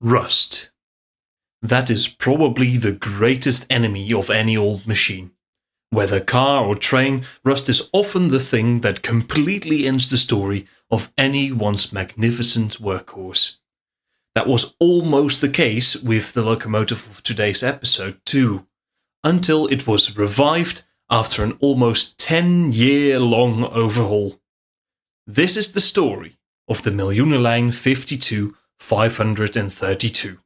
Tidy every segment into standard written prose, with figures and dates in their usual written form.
Rust. That is probably the greatest enemy of any old machine. Whether car or train, rust is often the thing that completely ends the story of any once magnificent workhorse. That was almost the case with the locomotive of today's episode too, until it was revived after an almost 10-year-long overhaul. This is the story of the Miljoenenlijn 52532.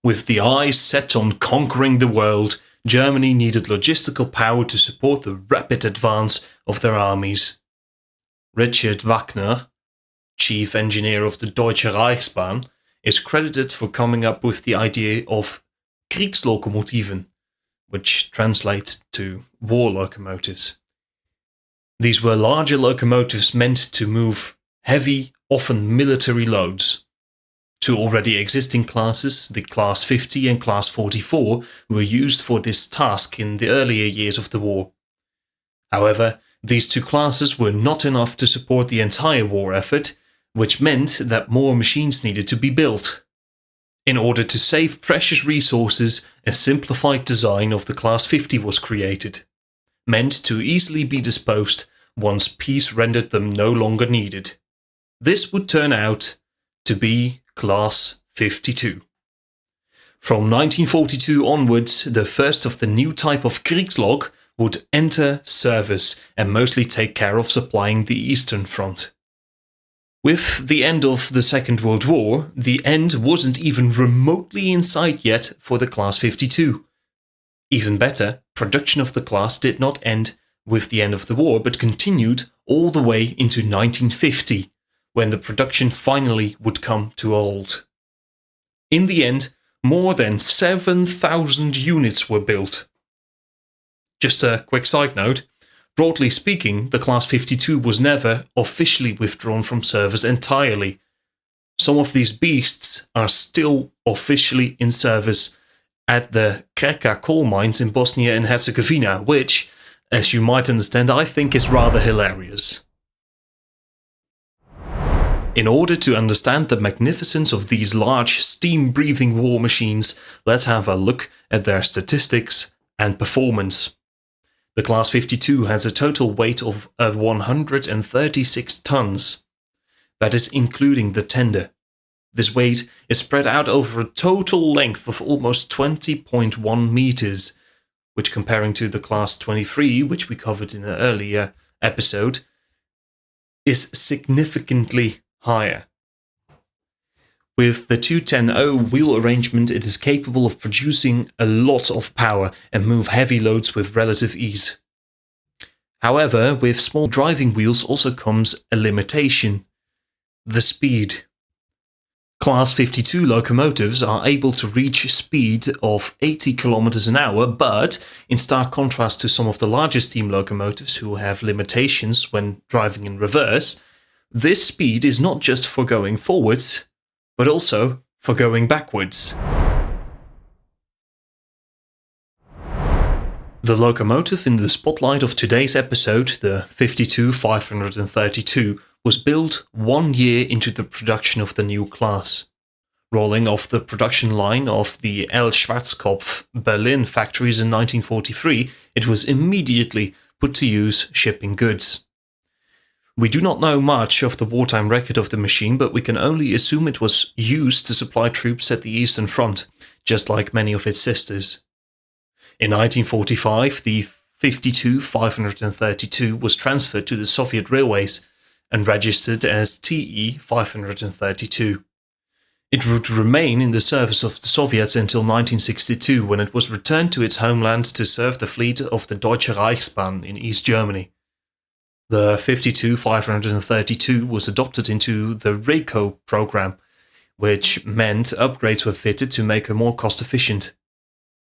With the eyes set on conquering the world, Germany needed logistical power to support the rapid advance of their armies. Richard Wagner, chief engineer of the Deutsche Reichsbahn, is credited for coming up with the idea of Kriegslokomotiven, which translates to war locomotives. These were larger locomotives meant to move heavy, often military loads. Two already existing classes, the Class 50 and Class 44, were used for this task in the earlier years of the war. However, these two classes were not enough to support the entire war effort, which meant that more machines needed to be built. In order to save precious resources, a simplified design of the Class 50 was created, meant to easily be disposed once peace rendered them no longer needed. This would turn out to be Class 52. From 1942 onwards, the first of the new type of Kriegslok would enter service and mostly take care of supplying the Eastern Front. With the end of the Second World War, the end wasn't even remotely in sight yet for the Class 52. Even better, production of the class did not end with the end of the war, but continued all the way into 1950, when the production finally would come to a halt. In the end, more than 7,000 units were built. Just a quick side note, broadly speaking, the Class 52 was never officially withdrawn from service entirely. Some of these beasts are still officially in service at the Krka coal mines in Bosnia and Herzegovina, which, as you might understand, I think is rather hilarious. In order to understand the magnificence of these large steam-breathing war machines, let's have a look at their statistics and performance. The Class 52 has a total weight of 136 tons. That is including the tender. This weight is spread out over a total length of almost 20.1 meters, which, comparing to the Class 23, which we covered in an earlier episode, is significantly higher. With the 210 wheel arrangement, it is capable of producing a lot of power and move heavy loads with relative ease. However, with small driving wheels also comes a limitation: the speed. Class 52 locomotives are able to reach speed of 80 km an hour, but in stark contrast to some of the larger steam locomotives who have limitations when driving in reverse, this speed is not just for going forwards, but also for going backwards. The locomotive in the spotlight of today's episode, the 52532, was built 1 year into the production of the new class. Rolling off the production line of the L. Schwarzkopf Berlin factories in 1943, it was immediately put to use shipping goods. We do not know much of the wartime record of the machine, but we can only assume it was used to supply troops at the Eastern Front, just like many of its sisters. In 1945, the 52532 was transferred to the Soviet railways and registered as TE 532. It would remain in the service of the Soviets until 1962, when it was returned to its homeland to serve the fleet of the Deutsche Reichsbahn in East Germany. The 52532 was adopted into the RECO program, which meant upgrades were fitted to make her more cost-efficient.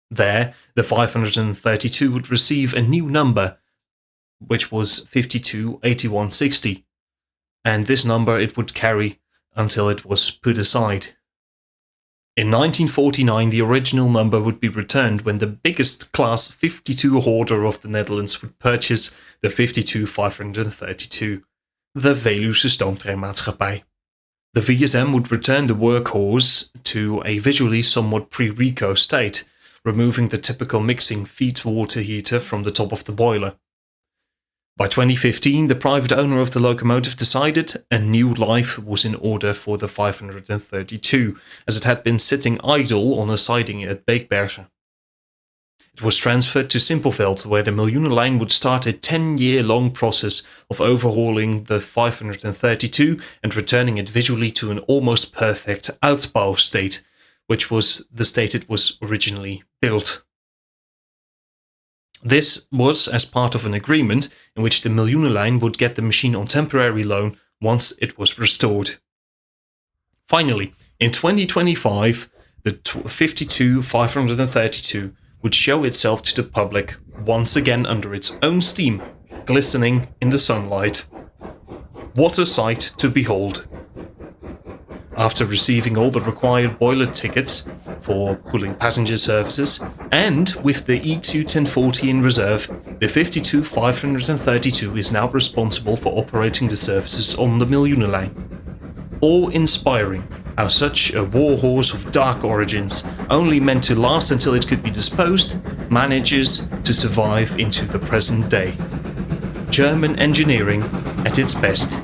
There, the 532 would receive a new number, which was 528160, and this number it would carry until it was put aside. In 1949, the original number would be returned when the biggest Class 52 hoarder of the Netherlands would purchase the 52532, the Veluwsche Stoomtrein Maatschappij. The VSM would return the workhorse to a visually somewhat pre-Rico state, removing the typical mixing feed water heater from the top of the boiler. By 2015, the private owner of the locomotive decided a new life was in order for the 532, as it had been sitting idle on a siding at Beekbergen. It was transferred to Simpelveld, where the Miljoenenlijn would start a 10-year-long process of overhauling the 532 and returning it visually to an almost perfect uitbouw state, which was the state it was originally built. This was as part of an agreement in which the Miljoenenlijn would get the machine on temporary loan once it was restored. Finally, in 2025, the 52532 would show itself to the public once again under its own steam, glistening in the sunlight. What a sight to behold! After receiving all the required boiler tickets for pulling passenger services, and with the E2 1040 in reserve, the 52532 is now responsible for operating the services on the Miljoenenlijn. Awe-inspiring how such a warhorse of dark origins, only meant to last until it could be disposed, manages to survive into the present day. German engineering at its best.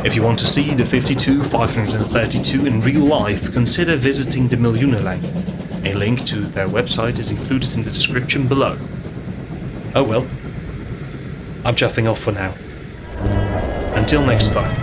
If you want to see the 52532 in real life, consider visiting the Miljoenenlijn. A link to their website is included in the description below. Oh well, I'm chuffing off for now. Until next time.